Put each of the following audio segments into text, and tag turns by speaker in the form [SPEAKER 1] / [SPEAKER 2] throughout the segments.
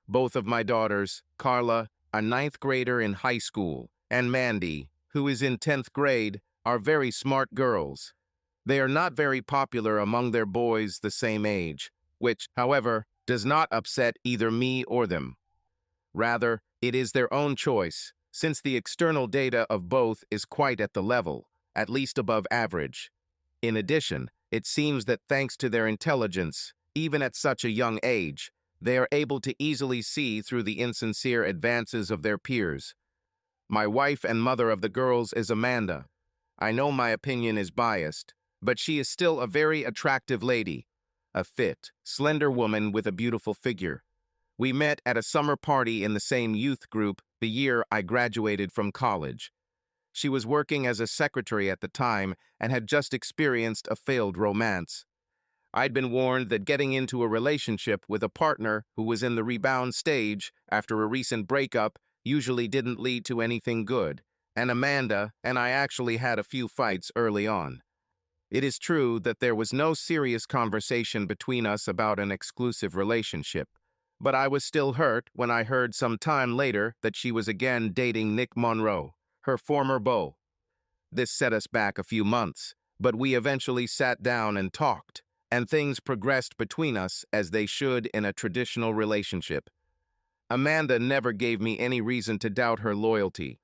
[SPEAKER 1] Both of my daughters, Carla, a ninth grader in high school, and Mandy, who is in 10th grade, are very smart girls. They are not very popular among their boys the same age, which, however, does not upset either me or them. Rather, it is their own choice, since the external data of both is quite at the level, at least above average. In addition, it seems that thanks to their intelligence, even at such a young age, they are able to easily see through the insincere advances of their peers. My wife and mother of the girls is Amanda. I know my opinion is biased, but she is still a very attractive lady, a fit, slender woman with a beautiful figure. We met at a summer party in the same youth group the year I graduated from college. She was working as a secretary at the time and had just experienced a failed romance. I'd been warned that getting into a relationship with a partner who was in the rebound stage after a recent breakup usually didn't lead to anything good, and Amanda and I actually had a few fights early on. It is true that there was no serious conversation between us about an exclusive relationship, but I was still hurt when I heard some time later that she was again dating Nick Monroe, her former beau. This set us back a few months, but we eventually sat down and talked, and things progressed between us as they should in a traditional relationship. Amanda never gave me any reason to doubt her loyalty.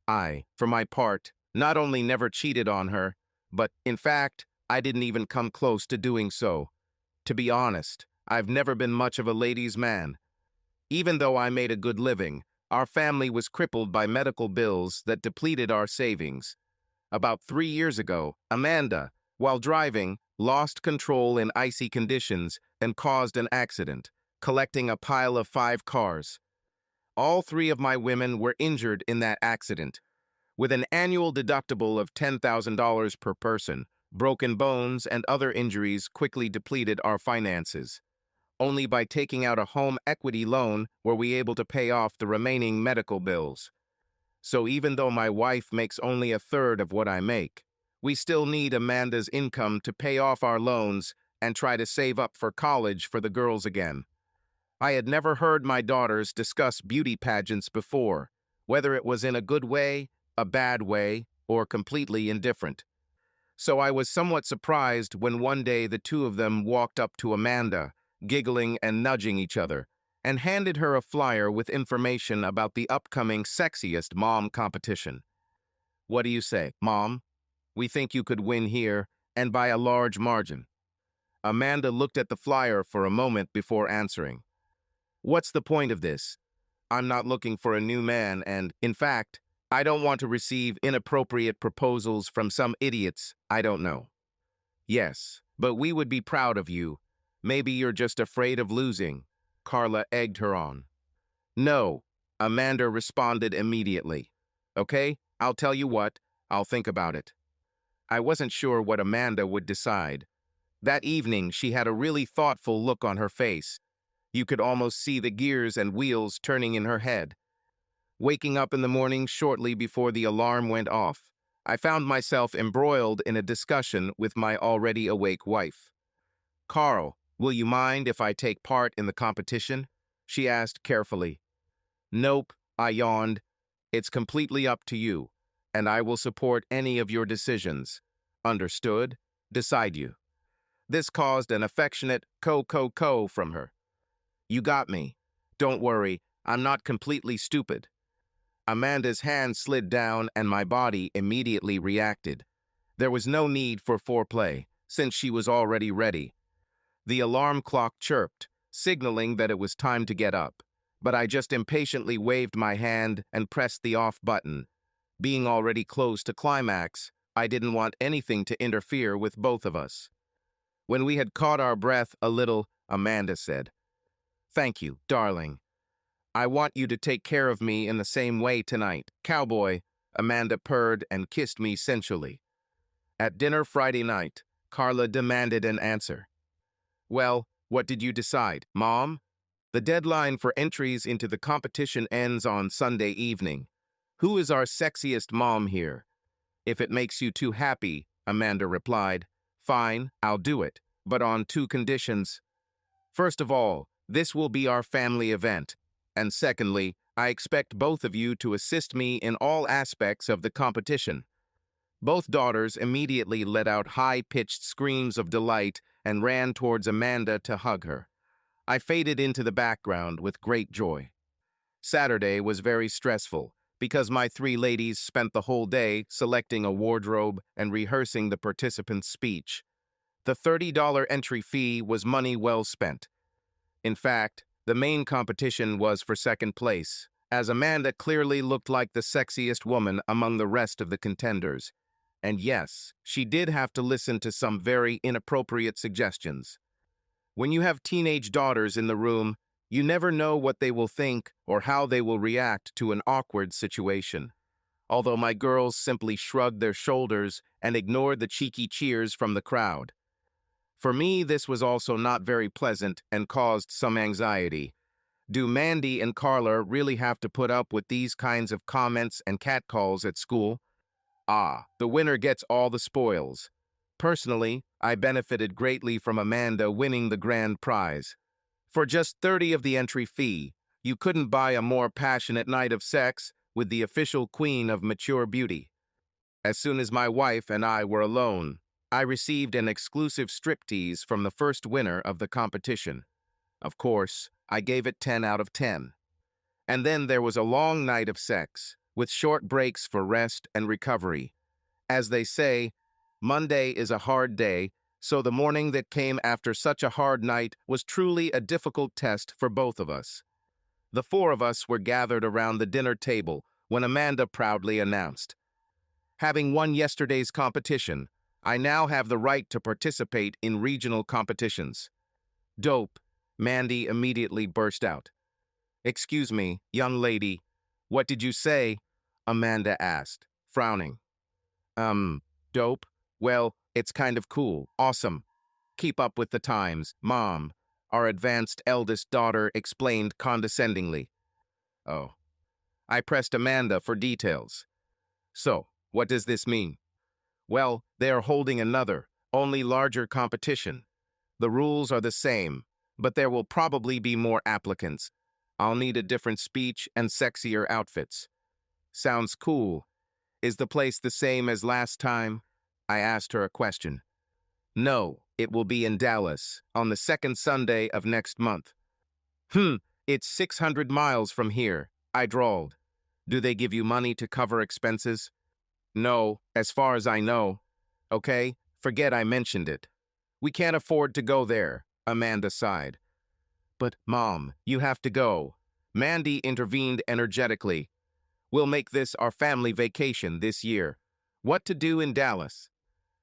[SPEAKER 1] I, for my part, not only never cheated on her, but, in fact, I didn't even come close to doing so. To be honest, I've never been much of a ladies' man. Even though I made a good living, our family was crippled by medical bills that depleted our savings. About 3 years ago, Amanda, while driving, lost control in icy conditions and caused an accident, collecting a pile of 5 cars. All 3 of my women were injured in that accident. With an annual deductible of $10,000 per person, broken bones and other injuries quickly depleted our finances. Only by taking out a home equity loan were we able to pay off the remaining medical bills. So even though my wife makes only a third of what I make, we still need Amanda's income to pay off our loans and try to save up for college for the girls again. I had never heard my daughters discuss beauty pageants before, whether it was in a good way, a bad way, or completely indifferent. So I was somewhat surprised when one day the 2 of them walked up to Amanda, giggling and nudging each other, and handed her a flyer with information about the upcoming Sexiest Mom competition. "What do you say, Mom? We think you could win here, and by a large margin." Amanda looked at the flyer for a moment before answering. "What's the point of this? I'm not looking for a new man, and, in fact, I don't want to receive inappropriate proposals from some idiots I don't know." "Yes, but we would be proud of you. Maybe you're just afraid of losing," Carla egged her on. "No," Amanda responded immediately. "Okay, I'll tell you what, I'll think about it." I wasn't sure what Amanda would decide. That evening, she had a really thoughtful look on her face. You could almost see the gears and wheels turning in her head. Waking up in the morning shortly before the alarm went off, I found myself embroiled in a discussion with my already awake wife. "Carl, will you mind if I take part in the competition?" she asked carefully. "Nope," I yawned. "It's completely up to you, and I will support any of your decisions. Understood? Decide you." This caused an affectionate co from her. "You got me. Don't worry, I'm not completely stupid." Amanda's hand slid down and my body immediately reacted. There was no need for foreplay, since she was already ready. The alarm clock chirped, signaling that it was time to get up, but I just impatiently waved my hand and pressed the off button. Being already close to climax, I didn't want anything to interfere with both of us. When we had caught our breath a little, Amanda said, "Thank you, darling. I want you to take care of me in the same way tonight, cowboy." Amanda purred and kissed me sensually. At dinner Friday night, Carla demanded an answer. "Well, what did you decide, Mom?" "The deadline for entries into the competition ends on Sunday evening. Who is our sexiest mom here?" "If it makes you too happy," Amanda replied. "Fine, I'll do it, but on 2 conditions. First of all, this will be our family event. And secondly, I expect both of you to assist me in all aspects of the competition. Both daughters immediately let out high-pitched screams of delight and ran towards Amanda to hug her. I faded into the background with great joy. Saturday was very stressful because my three ladies spent the whole day selecting a wardrobe and rehearsing the participants' speech. The $30 entry fee was money well spent. In fact, the main competition was for second place, as Amanda clearly looked like the sexiest woman among the rest of the contenders. And yes, she did have to listen to some very inappropriate suggestions. When you have teenage daughters in the room, you never know what they will think or how they will react to an awkward situation. Although my girls simply shrugged their shoulders and ignored the cheeky cheers from the crowd. For me, this was also not very pleasant and caused some anxiety. Do Mandy and Carla really have to put up with these kinds of comments and catcalls at school? Ah, the winner gets all the spoils. Personally, I benefited greatly from Amanda winning the grand prize. For just 30 of the entry fee, you couldn't buy a more passionate night of sex with the official queen of mature beauty. As soon as my wife and I were alone, I received an exclusive striptease from the first winner of the competition. Of course, I gave it 10 out of 10. And then there was a long night of sex, with short breaks for rest and recovery. As they say, Monday is a hard day, so the morning that came after such a hard night was truly a difficult test for both of us. The four of us were gathered around the dinner table when Amanda proudly announced, "Having won yesterday's competition, I now have the right to participate in regional competitions." "Dope," Mandy immediately burst out. "Excuse me, young lady, what did you say?" Amanda asked, frowning. Dope? Well, it's kind of cool. Awesome. Keep up with the times, Mom," our advanced eldest daughter explained condescendingly. Oh. I pressed Amanda for details. "So, what does this mean?" "Well, they are holding another, only larger competition. The rules are the same, but there will probably be more applicants. I'll need a different speech and sexier outfits." "Sounds cool. Is the place the same as last time?" I asked her a question. "No, it will be in Dallas, on the second Sunday of next month." It's 600 miles from here," I drawled. "Do they give you money to cover expenses?" "No, as far as I know." "Okay, forget I mentioned it. We can't afford to go there," Amanda sighed. "But, Mom, you have to go." Mandy intervened energetically. "We'll make this our family vacation this year." "What to do in Dallas?"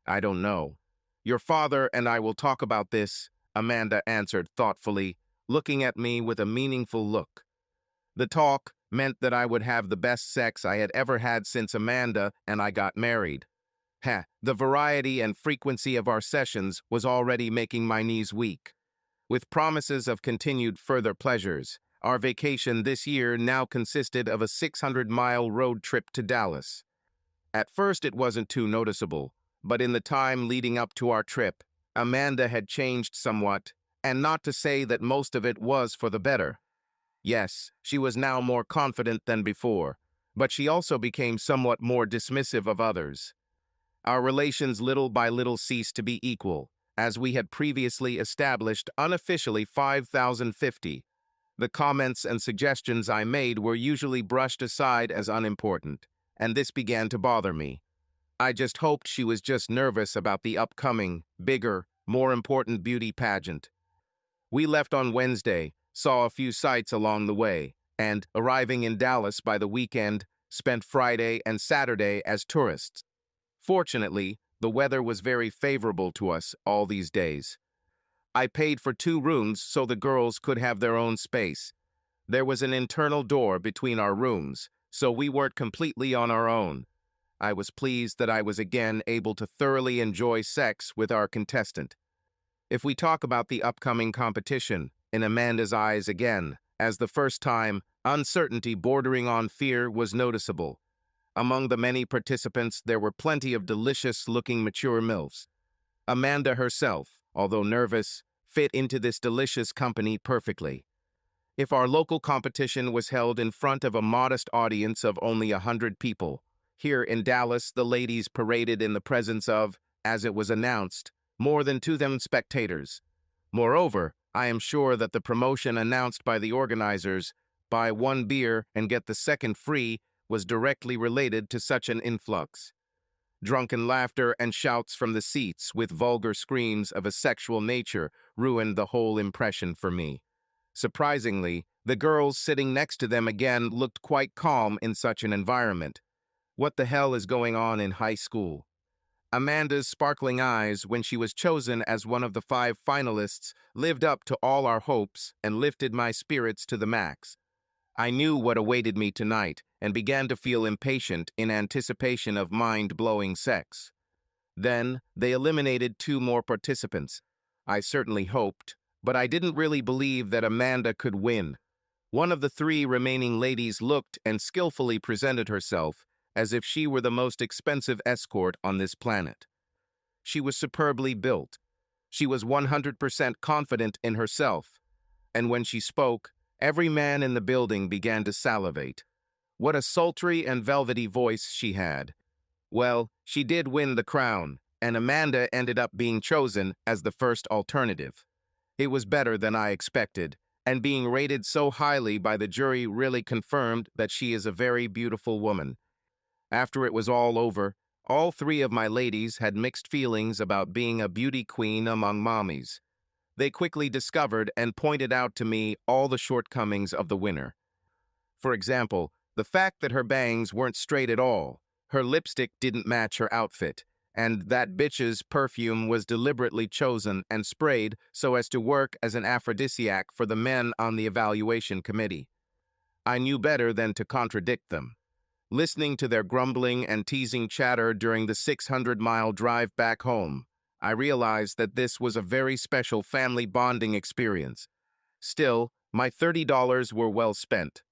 [SPEAKER 1] "I don't know. Your father and I will talk about this," Amanda answered thoughtfully, looking at me with a meaningful look. The talk meant that I would have the best sex I had ever had since Amanda and I got married. The variety and frequency of our sessions was already making my knees weak. With promises of continued further pleasures, our vacation this year now consisted of a 600-mile road trip to Dallas. At first it wasn't too noticeable, but in the time leading up to our trip, Amanda had changed somewhat, and not to say that most of it was for the better. Yes, she was now more confident than before, but she also became somewhat more dismissive of others. Our relations little by little ceased to be equal, as we had previously established unofficially 5,050. The comments and suggestions I made were usually brushed aside as unimportant, and this began to bother me. I just hoped she was just nervous about the upcoming, bigger, more important beauty pageant. We left on Wednesday, saw a few sights along the way, and, arriving in Dallas by the weekend, spent Friday and Saturday as tourists. Fortunately, the weather was very favorable to us all these days. I paid for 2 rooms so the girls could have their own space. There was an internal door between our rooms, so we weren't completely on our own. I was pleased that I was again able to thoroughly enjoy sex with our contestant. If we talk about the upcoming competition, in Amanda's eyes again, as the first time, uncertainty bordering on fear was noticeable. Among the many participants, there were plenty of delicious-looking mature MILFs. Amanda herself, although nervous, fit into this delicious company perfectly. if our local competition was held in front of a modest audience of only 100 people. Here in Dallas, the ladies paraded in the presence of, as it was announced, more than 2,000 spectators. Moreover, I am sure that the promotion announced by the organizers, buy one beer and get the second free, was directly related to such an influx. Drunken laughter and shouts from the seats with vulgar screams of a sexual nature ruined the whole impression for me. Surprisingly, the girls sitting next to them again looked quite calm in such an environment. What the hell is going on in high school? Amanda's sparkling eyes when she was chosen as one of the 5 finalists lived up to all our hopes and lifted my spirits to the max. I knew what awaited me tonight and began to feel impatient in anticipation of mind-blowing sex. Then, they eliminated 2 more participants. I certainly hoped, but I didn't really believe that Amanda could win. One of the 3 remaining ladies looked and skillfully presented herself as if she were the most expensive escort on this planet. She was superbly built. She was 100% confident in herself, and when she spoke, every man in the building began to salivate. What a sultry and velvety voice she had. Well, she did win the crown, and Amanda ended up being chosen as the first alternative. It was better than I expected, and being rated so highly by the jury really confirmed that she is a very beautiful woman. After it was all over, all 3 of my ladies had mixed feelings about being a beauty queen among mommies. They quickly discovered and pointed out to me all the shortcomings of the winner. For example, the fact that her bangs weren't straight at all, her lipstick didn't match her outfit, and that bitch's perfume was deliberately chosen and sprayed so as to work as an aphrodisiac for the men on the evaluation committee. I knew better than to contradict them. Listening to their grumbling and teasing chatter during the 600-mile drive back home, I realized that this was a very special family bonding experience. Still, my $30 were well spent.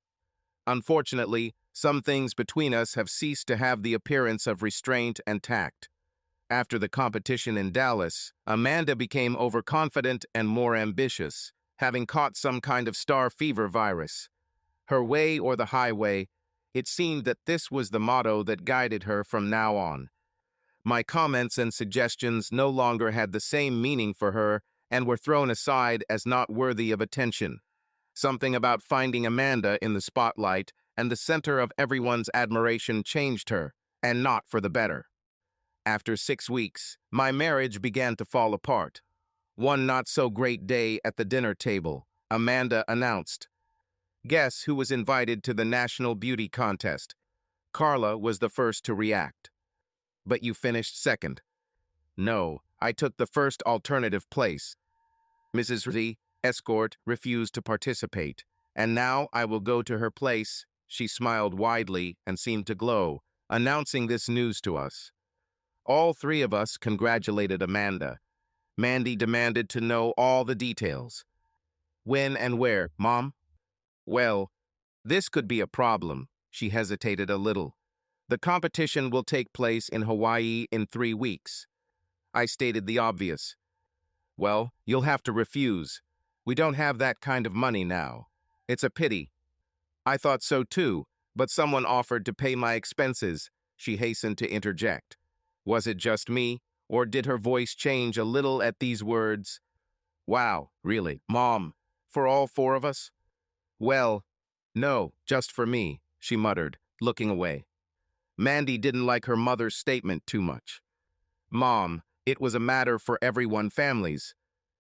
[SPEAKER 1] Unfortunately, some things between us have ceased to have the appearance of restraint and tact. After the competition in Dallas, Amanda became overconfident and more ambitious, having caught some kind of star fever virus. Her way or the highway, it seemed that this was the motto that guided her from now on. My comments and suggestions no longer had the same meaning for her and were thrown aside as not worthy of attention. Something about finding Amanda in the spotlight and the center of everyone's admiration changed her, and not for the better. After 6 weeks, my marriage began to fall apart. One not-so-great day at the dinner table, Amanda announced, "Guess who was invited to the National Beauty Contest?" Carla was the first to react. "But you finished second." "No, I took the first alternative place." Mrs. Z, escort, refused to participate, and now I will go to her place. She smiled widely and seemed to glow, announcing this news to us. All 3 of us congratulated Amanda. Mandy demanded to know all the details. "When and where, Mom?" "Well, this could be a problem." She hesitated a little. "The competition will take place in Hawaii in 3 weeks." I stated the obvious. "Well, you'll have to refuse. We don't have that kind of money now. It's a pity." "I thought so too, but someone offered to pay my expenses," she hastened to interject. Was it just me, or did her voice change a little at these words? "Wow, really, Mom? For all 4 of us?" "Well, no, just for me," she muttered, looking away. Mandy didn't like her mother's statement too much. "Mom, it was a matter for everyone families.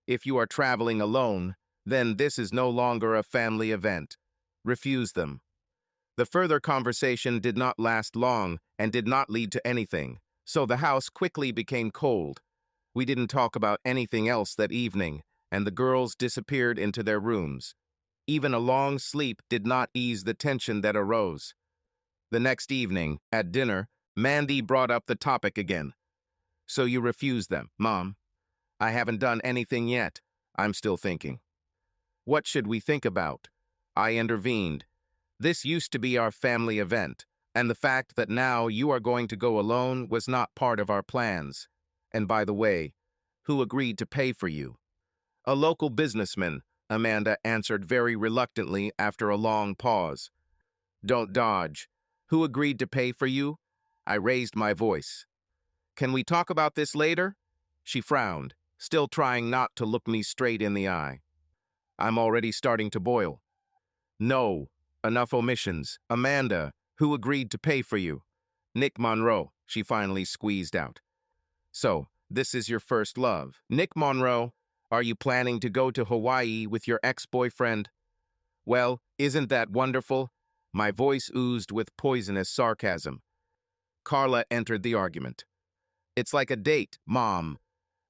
[SPEAKER 1] If you are traveling alone, then this is no longer a family event. Refuse them." The further conversation did not last long and did not lead to anything, so the house quickly became cold. We didn't talk about anything else that evening, and the girls disappeared into their rooms. Even a long sleep did not ease the tension that arose. The next evening, at dinner, Mandy brought up the topic again. "So you refused them, Mom?" "I haven't done anything yet. I'm still thinking." "What should we think about?" I intervened. "This used to be our family event, and the fact that now you are going to go alone was not part of our plans. And by the way, who agreed to pay for you?" "A local businessman, Amanda answered very reluctantly after a long pause. Don't dodge. Who agreed to pay for you? I raised my voice. Can we talk about this later? She frowned, still trying not to look me straight in the eye. I'm already starting to boil. No, enough omissions. Amanda, who agreed to pay for you? Nick Monroe, she finally squeezed out. So, this is your first love. Nick Monroe, are you planning to go to Hawaii with your ex-boyfriend? Well, isn't that wonderful? My voice oozed with poisonous sarcasm. Carla entered the argument. It's like a date, Mom.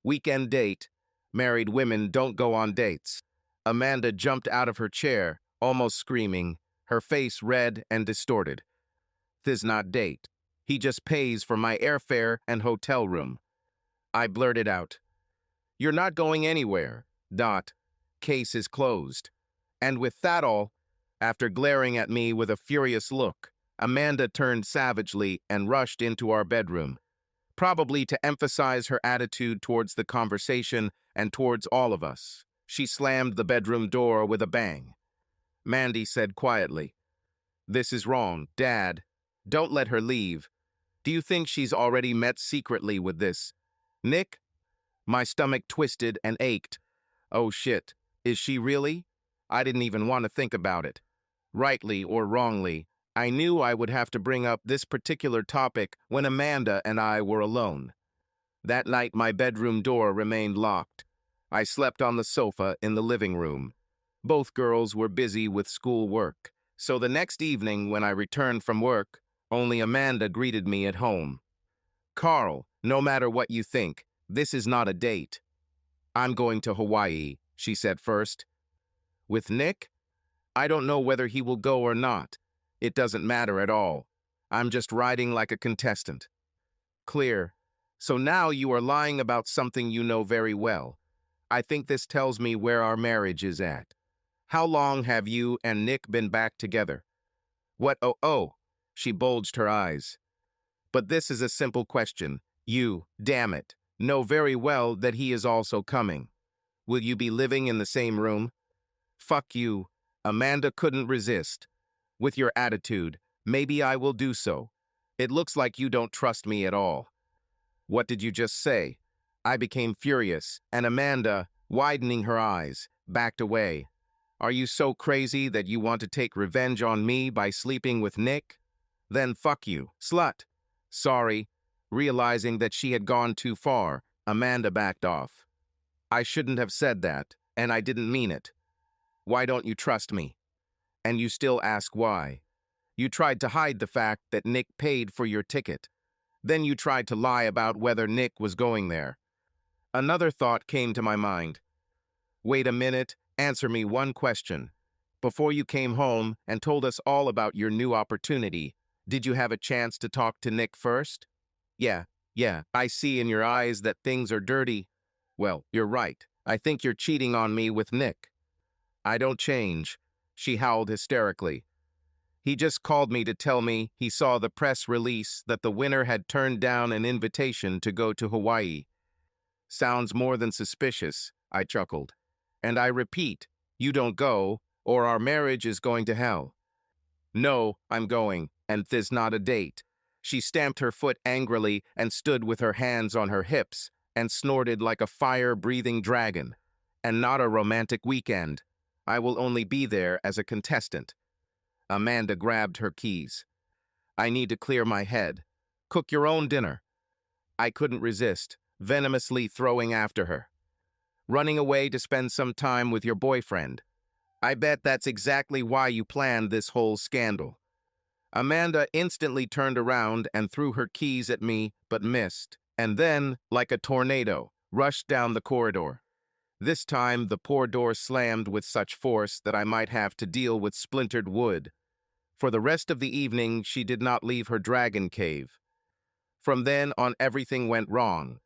[SPEAKER 1] Weekend date. Married women don't go on dates. Amanda jumped out of her chair, almost screaming, her face red and distorted. This not date. He just pays for my airfare and hotel room. I blurted out. You're not going anywhere. Dot. Case is closed. And with that all, after glaring at me with a furious look, Amanda turned savagely and rushed into our bedroom, probably to emphasize her attitude towards the conversation and towards all of us. She slammed the bedroom door with a bang. Mandy said quietly, This is wrong, Dad. Don't let her leave. Do you think she's already met secretly with this Nick? My stomach twisted and ached. Oh shit, is she really? I didn't even want to think about it. Rightly or wrongly, I knew I would have to bring up this particular topic when Amanda and I were alone. That night my bedroom door remained locked. I slept on the sofa in the living room. Both girls were busy with school work, so the next evening when I returned from work, only Amanda greeted me at home. Carl, no matter what you think, this is not a date. I'm going to Hawaii, she said first. With Nick? I don't know whether he will go or not. It doesn't matter at all. I'm just riding like a contestant. Clear. So now you are lying about something you know very well. I think this tells me where our marriage is at. How long have you and Nick been back together? What, oh, she bulged her eyes. But this is a simple question. You, damn it, know very well that he is also coming. Will you be living in the same room? Fuck you. Amanda couldn't resist. With your attitude, maybe I will do so. It looks like you don't trust me at all. What did you just say? I became furious, and Amanda, widening her eyes, backed away. Are you so crazy that you want to take revenge on me by sleeping with Nick? Then fuck you, slut. Sorry. Realizing that she had gone too far, Amanda backed off. I shouldn't have said that, and I didn't mean it. Why don't you trust me? And you still ask why. You tried to hide the fact that Nick paid for your ticket. Then you tried to lie about whether Nick was going there. Another thought came to my mind. Wait a minute, answer me one question. Before you came home and told us all about your new opportunity, did you have a chance to talk to Nick first? Yeah, I see in your eyes that things are dirty. Well, you're right. I think you're cheating on me with Nick. I don't change, she howled hysterically. He just called me to tell me he saw the press release that the winner had turned down an invitation to go to Hawaii. Sounds more than suspicious, I chuckled. And I repeat, you don't go, or our marriage is going to hell. No, I'm going, and this not a date. She stamped her foot angrily and stood with her hands on her hips and snorted like a fire-breathing dragon. And not a romantic weekend. I will only be there as a contestant. Amanda grabbed her keys. I need to clear my head. Cook your own dinner. I couldn't resist, venomously throwing after her. Running away to spend some time with your boyfriend. I bet that's exactly why you planned this whole scandal. Amanda instantly turned around and threw her keys at me, but missed, and then, like a tornado, rushed down the corridor. This time, the poor door slammed with such force that I might have to deal with splintered wood. For the rest of the evening, she did not leave her dragon cave. From then on, everything went wrong.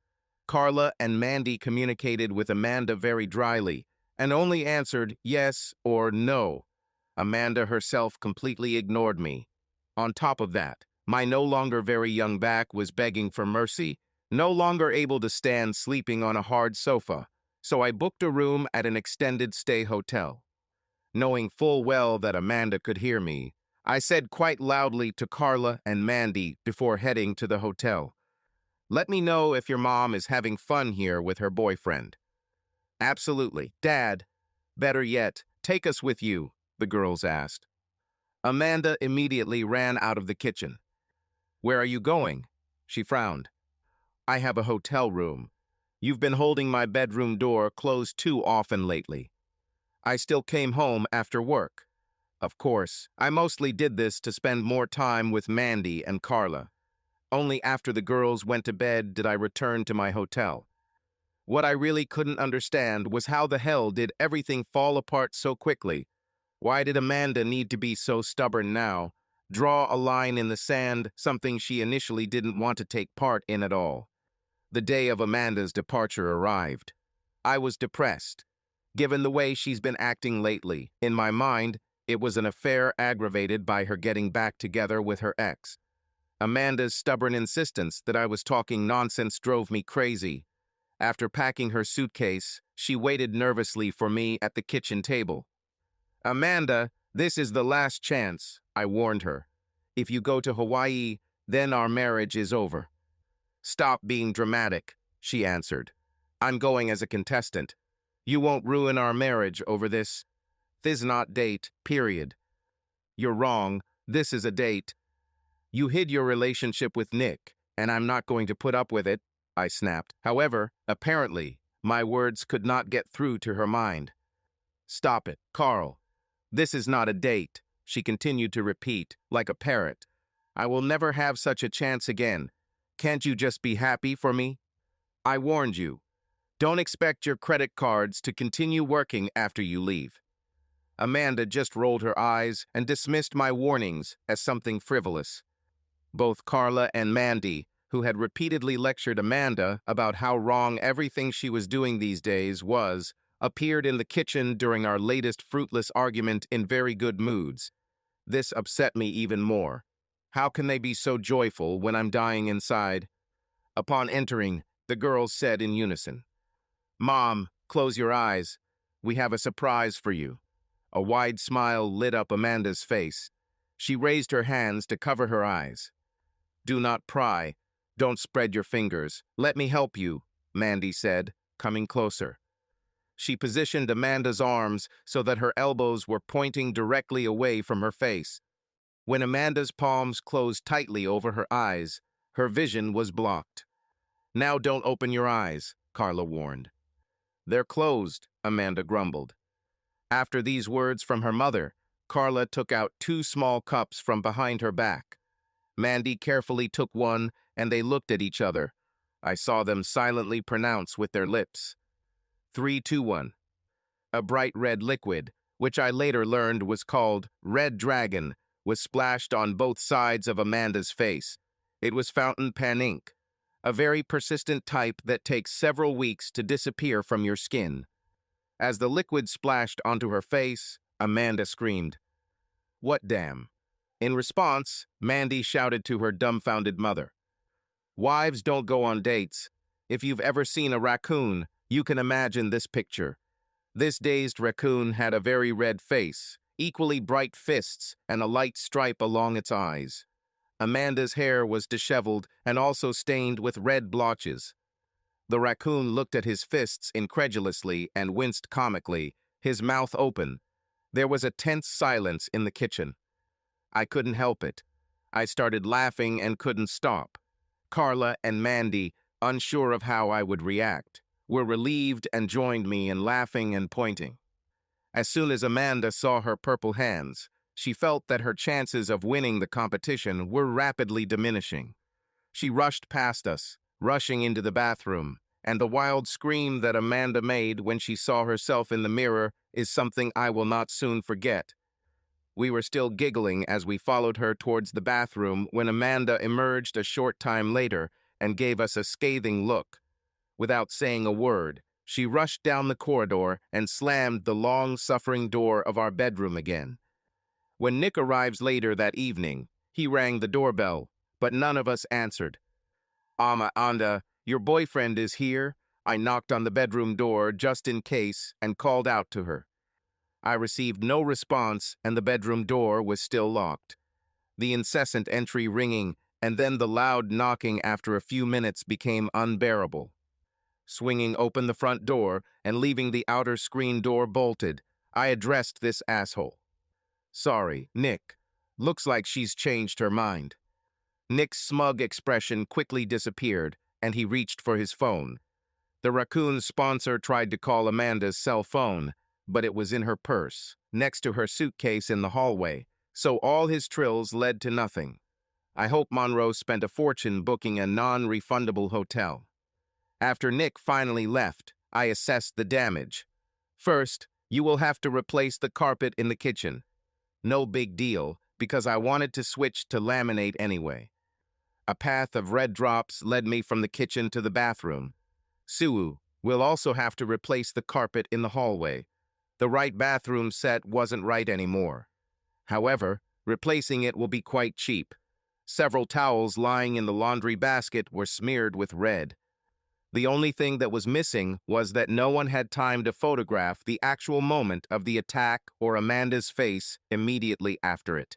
[SPEAKER 1] Carla and Mandy communicated with Amanda very dryly, and only answered yes or no. Amanda herself completely ignored me. On top of that, my no longer very young back was begging for mercy, no longer able to stand sleeping on a hard sofa. so I booked a room at an extended stay hotel. Knowing full well that Amanda could hear me, I said quite loudly to Carla and Mandy before heading to the hotel, "Let me know if your mom is having fun here with her boyfriend." "Absolutely, Dad. Better yet, take us with you," the girls asked. Amanda immediately ran out of the kitchen. "Where are you going?" She frowned. "I have a hotel room. You've been holding my bedroom door closed too often lately. I still came home after work. Of course, I mostly did this to spend more time with Mandy and Carla. Only after the girls went to bed did I return to my hotel." What I really couldn't understand was how the hell did everything fall apart so quickly? Why did Amanda need to be so stubborn now? Draw a line in the sand, something she initially didn't want to take part in at all. The day of Amanda's departure arrived. I was depressed. Given the way she's been acting lately, in my mind, it was an affair aggravated by her getting back together with her ex. Amanda's stubborn insistence that I was talking nonsense drove me crazy. After packing her suitcase, she waited nervously for me at the kitchen table. "Amanda, this is the last chance," I warned her. "If you go to Hawaii, then our marriage is over." "Stop being dramatic," she answered. "I'm going as a contestant. You won't ruin our marriage over this. This not date, period." "You're wrong. This is a date. You hid your relationship with Nick, and I'm not going to put up with it," I snapped. However, apparently, my words could not get through to her mind. "Stop it, Carl. This is not a date," she continued to repeat, like a parrot. "I will never have such a chance again. Can't you just be happy for me? I warned you. Don't expect your credit cards to continue working after you leave." Amanda just rolled her eyes and dismissed my warnings as something frivolous. Both Carla and Mandy, who had repeatedly lectured Amanda about how wrong everything she was doing these days was, appeared in the kitchen during our latest fruitless argument in very good moods. This upset me even more. How can they be so joyful when I'm dying inside? Upon entering, the girls said in unison, "Mom, close your eyes. We have a surprise for you." A wide smile lit up Amanda's face. She raised her hands to cover her eyes. "Do not pry. Don't spread your fingers. Let me help you," Mandy said, coming closer. She positioned Amanda's arms so that her elbows were pointing directly away from her face. When Amanda's palms closed tightly over her eyes, her vision was blocked. "Now don't open your eyes," Carla warned. "They're closed," Amanda grumbled. After these words from her mother, Carla took out 2 small cups from behind her back. Mandy carefully took one, and they looked at each other. I saw them silently pronounce with their lips. 3-2-1. A bright red liquid, which I later learned was called Red Dragon, was splashed on both sides of Amanda's face. It was fountain pen ink, a very persistent type that takes several weeks to disappear from your skin. As the liquid splashed onto her face, Amanda screamed, "What damn?" In response, Mandy shouted to her dumbfounded mother, "Wives don't go on dates. If you've ever seen a raccoon, you can imagine this picture." This dazed raccoon had a very red face, equally bright fists, and a light stripe along its eyes. Amanda's hair was disheveled and also stained with red blotches. The raccoon looked at his fists incredulously and winced comically, his mouth open. There was a tense silence in the kitchen. I couldn't help it. I started laughing and couldn't stop. Carla and Mandy, unsure of how I would react, were relieved and joined me in laughing and pointing. As soon as Amanda saw her purple hands, she felt that her chances of winning the competition were rapidly diminishing. She rushed past us, rushing into the bathroom, and the wild scream that Amanda made when she saw herself in the mirror is something I will not soon forget. We were still giggling as we followed her towards the bathroom when Amanda emerged a short time later and gave us a scathing look. Without saying a word, she rushed down the corridor and slammed the long-suffering door of our bedroom again. When Nick arrives later that evening, he rang the doorbell, but none of us answered. "Amanda, your boyfriend is here. I knocked on the bedroom door just in case and called out to her. I received no response and the bedroom door was still locked. The incessant entry ringing and then the loud knocking after a few minutes became unbearable. Swinging open the front door and leaving the outer screen door bolted, I addressed this asshole. "Sorry, Nick. Looks like she's changed her mind." Nick's smug expression quickly disappeared, and he reached for his phone. The raccoon's sponsor tried to call Amanda's cell phone, but it was in her purse, next to her suitcase in the hallway, so all his trills led to nothing. I hope Monroe spent a fortune booking a non-refundable hotel. After Nick finally left, I assessed the damage. First, you will have to replace the carpet in the kitchen. No big deal, because I wanted to switch to laminate anyway. A path of red drops led me from the kitchen to the bathroom. Sue will also have to replace the carpet in the hallway. The right bathroom set wasn't right anymore. However, replacing it will be quite cheap. Several towels lying in the laundry basket were smeared with red. The only thing that was missing was that no one had time to photograph the actual moment of the attack or Amanda's face immediately after it.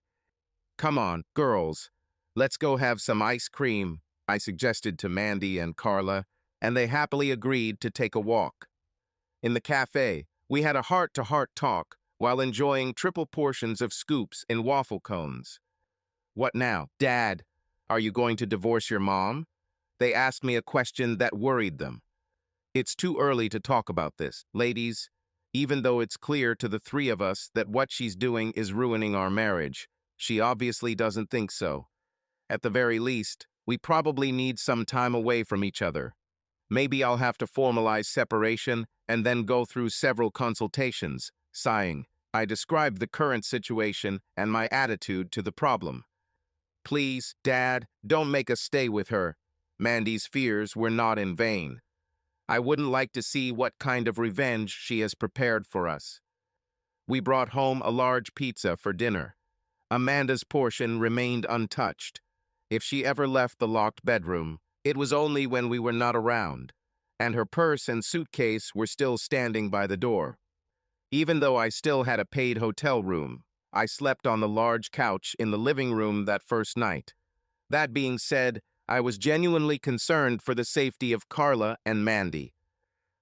[SPEAKER 1] "Come on, girls, let's go have some ice cream," I suggested to Mandy and Carla, and they happily agreed to take a walk. In the cafe, we had a heart-to-heart talk while enjoying triple portions of scoops in waffle cones. "What now, Dad? Are you going to divorce your mom?" They asked me a question that worried them. "It's too early to talk about this, ladies, even though it's clear to the three of us that what she's doing is ruining our marriage. She obviously doesn't think so. At the very least, we probably need some time away from each other. Maybe I'll have to formalize separation and then go through several consultations." Sighing, I described the current situation and my attitude to the problem. "Please, Dad, don't make us stay with her." Mandy's fears were not in vain. "I wouldn't like to see what kind of revenge she has prepared for us." We brought home a large pizza for dinner. Amanda's portion remained untouched. If she ever left the locked bedroom, it was only when we were not around, and her purse and suitcase were still standing by the door. Even though I still had a paid hotel room, I slept on the large couch in the living room that first night. That being said, I was genuinely concerned for the safety of Carla and Mandy.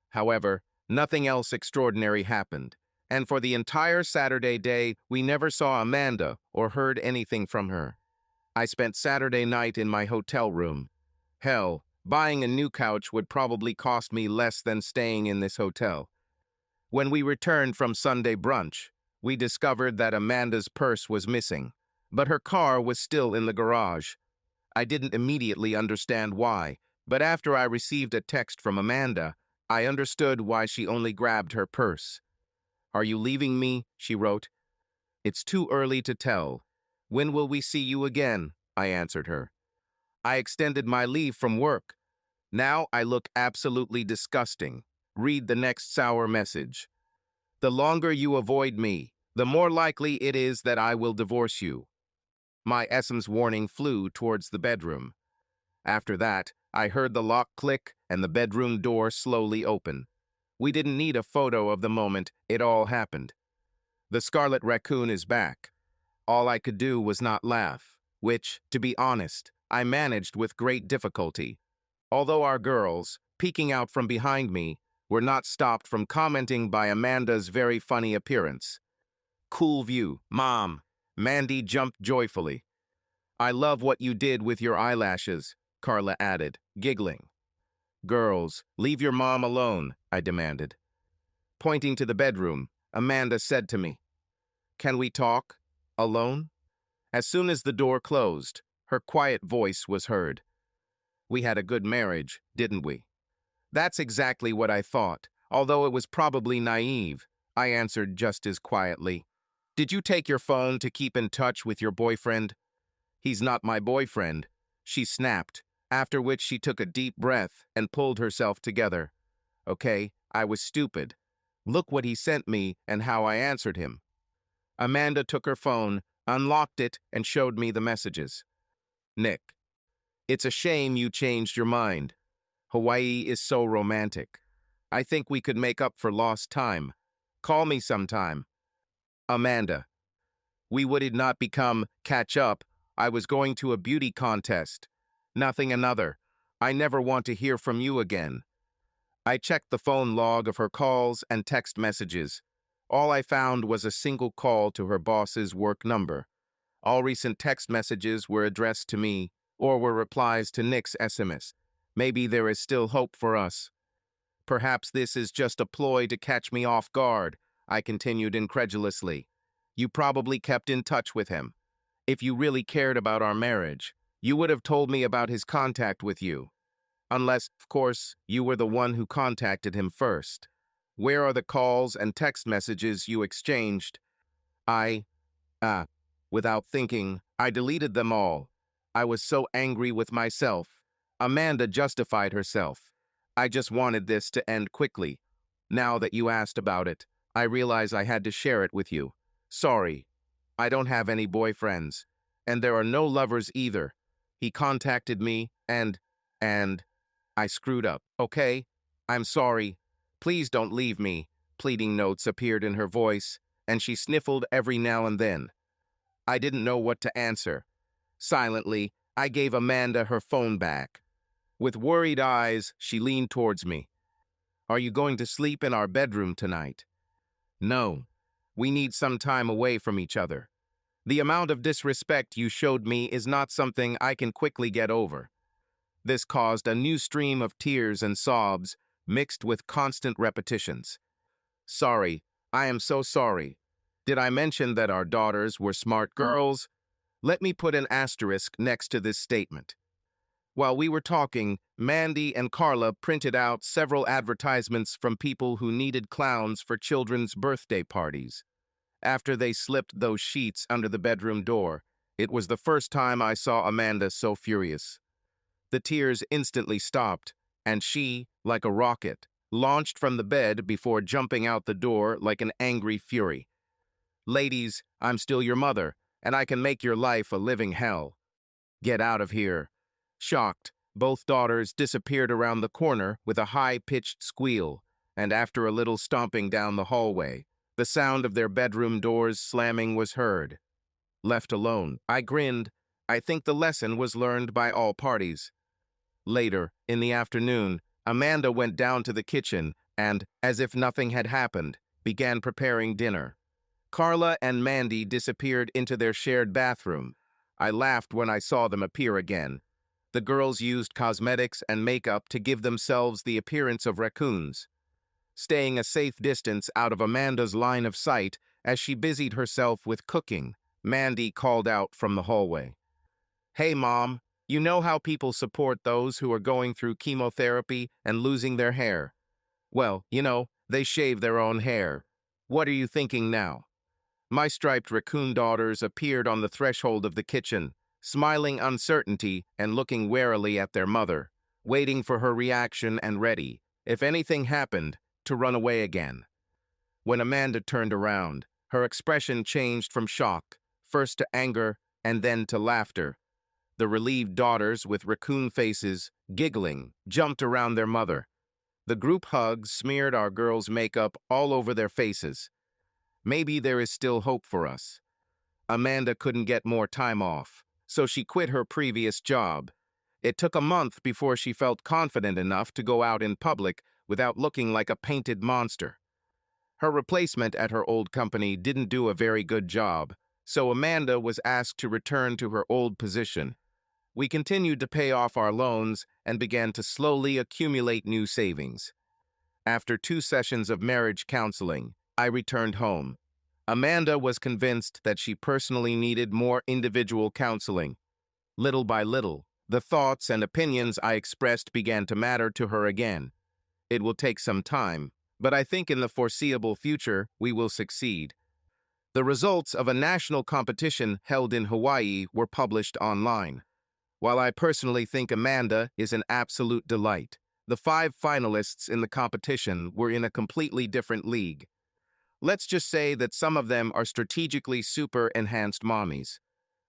[SPEAKER 1] However, nothing else extraordinary happened, and for the entire Saturday day, we never saw Amanda or heard anything from her. I spent Saturday night in my hotel room. Hell, buying a new couch would probably cost me less than staying in this hotel. When we returned from Sunday brunch, we discovered that Amanda's purse was missing, but her car was still in the garage. I didn't immediately understand why, but after I received a text from Amanda, I understood why she only grabbed her purse. "Are you leaving me?" she wrote. "It's too early to tell. When will we see you again?" I answered her. "I extended my leave from work. Now I look absolutely disgusting. Read the next sour message. The longer you avoid me, the more likely it is that I will divorce you." My SMS warning flew towards the bedroom. After that, I heard the lock click and the bedroom door slowly open. We didn't need a photo of the moment it all happened. The Scarlet Raccoon is back. All I could do was not laugh, which, to be honest, I managed with great difficulty. Although our girls, peeking out from behind me, were not stopped from commenting by Amanda's very funny appearance. "Cool view, Mom." Mandy jumped joyfully. "I love what you did with your eyelashes," Carla added, giggling. "Girls, leave your mom alone," I demanded. Pointing to the bedroom, Amanda said to me, "Can we talk? Alone?" As soon as the door closed, her quiet voice was heard. "We had a good marriage, didn't we?" "That's exactly what I thought, although it was probably naive," I answered just as quietly. "Did you take your phone to keep in touch with your boyfriend?" "He's not my boyfriend," she snapped, after which she took a deep breath and pulled herself together. "Okay, I was stupid. Look what he sent me and how I answered him." Amanda took her phone, unlocked it, and showed me the messages. "Nick, it's a shame you changed your mind. Hawaii is so romantic. I think we could make up for lost time. Call me sometime. Amanda. We would not become catch up. I was going to a beauty contest. Nothing another. I never want to hear from you again. I checked the phone log of her calls and text messages. All I found was a single call to her boss's work number. All recent text messages were addressed to me or were replies to Nick's SMS. Maybe there is still hope for us. Perhaps this is just a ploy to catch me off guard, I continued incredulously. You probably kept in touch with him. If you really cared about our marriage, you would have told me about his contact with you. Unless, of course, you were the one who contacted him first. Where are the calls and text messages you exchanged? I, ah, Without thinking, I deleted them all. I was so angry with myself. Amanda justified herself. I just wanted this to end quickly. Now that you asked about it, I realize I had to share it with you. Sorry. I don't have any boyfriends. And there are no lovers either. He contacted me and I screwed up, okay? I'm sorry. Please don't leave me. Pleading notes appeared in her voice, and she sniffled every now and then. I didn't know what to answer. Silently, I gave Amanda her phone back. With worried eyes, she leaned towards me. Are you going to sleep in our bedroom tonight? No. We need some time away from each other. The amount of disrespect you showed me is not something I can quickly get over. This caused a new stream of tears and sobs, mixed with constant repetitions. Sorry, I am so sorry. Did I mention that our daughters were smart girls? Let me put an asterisk next to this statement. While we were talking, Mandy and Carla printed out several advertisements from people who needed clowns for children's birthday parties. After they slipped those sheets under the bedroom door, it was the first time I saw Amanda so furious. The tears instantly stopped, and she, like a rocket, launched from the bed before jumping out the door like an angry fury. Ladies, I'm still your mother, and I can make your life a living hell. Get out of here. Shocked, both daughters disappeared around the corner with a high-pitched squeal, and after a little stomping down the hallway, the sound of their bedroom doors slamming was heard. Left alone, I grinned. I think the lesson was learned by all parties. Later, in the afternoon, Amanda went down to the kitchen and, as if nothing had happened, began preparing dinner. Carla and Mandy disappeared into their shared bathroom. I laughed when I saw them appear again. The girls used cosmetics and makeup to give themselves the appearance of raccoons. Staying a safe distance out of Amanda's line of sight as she busied herself with cooking, Mandy called out from the hallway. Hey, Mom, you know how people support those who are going through chemotherapy and losing their hair? Well, they shave their own hair. What are you thinking now? My striped raccoon daughters appeared on the threshold of the kitchen, smiling uncertainty and looking warily at their mother, waiting for her reaction and ready, if anything happened, to run away again. When Amanda turned around, her expression changed from shock, first to anger and then to laughter. The relieved daughters, with raccoon faces, giggling, jumped around their mother. The group hug smeared our girls' makeup all over their faces. Maybe there is still hope for us. Amanda couldn't get more time off, so she quit her previous job. It took a month before she felt confident enough to go out in public without looking like a painted monster. Her replacement at her old company didn't do a very good job, so Amanda was asked to return to her old position. We continued to pay off our loans and began to slowly accumulate new savings. After 2 sessions of marriage counseling, I returned home. Amanda was convinced that she personally needed more individual counseling. Little by little, the thoughts and opinions I expressed began to matter to her again. It will take some time, but I think in the foreseeable future we will succeed. The results of a national competition held in Hawaii were published online. While I personally think Amanda is an absolute delight, the 5 finalists in the competition were in a completely different league. Let's just say that some of them are strategically super-enhanced mommies.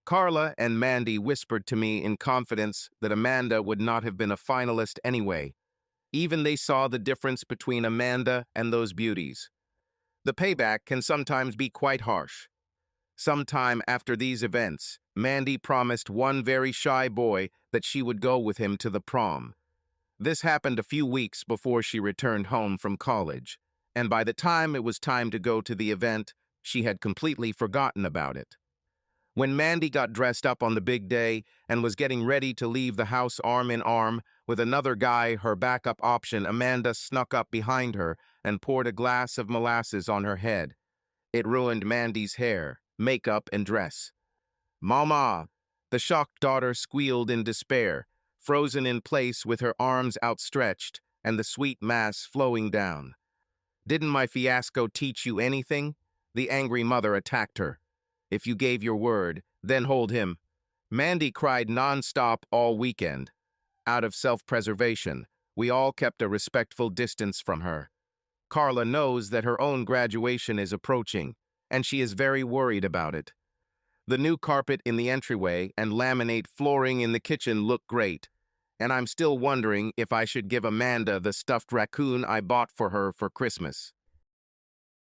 [SPEAKER 1] Carla and Mandy whispered to me in confidence that Amanda would not have been a finalist anyway, Even they saw the difference between Amanda and those beauties. The payback can sometimes be quite harsh. Sometime after these events, Mandy promised one very shy boy that she would go with him to the prom. This happened a few weeks before she returned home from college, and by the time it was time to go to the event, she had completely forgotten about it. When Mandy got dressed up on the big day and was getting ready to leave the house arm in arm with another guy, her backup option, Amanda snuck up behind her and poured a glass of molasses on her head. It ruined Mandy's hair, makeup, and dress. "Mama!" The shocked daughter squealed in despair, frozen in place with her arms outstretched and the sweet mass flowing down. "Didn't my fiasco teach you anything?" The angry mother attacked her. "If you gave your word, then hold him." Mandy cried non-stop all weekend. Out of self-preservation, we all kept a respectful distance from her. Carla knows that her own graduation is approaching, and she is very worried about it. The new carpet in the entryway and laminate flooring in the kitchen look great, and I'm still wondering if I should give Amanda the stuffed raccoon I bought for her for Christmas.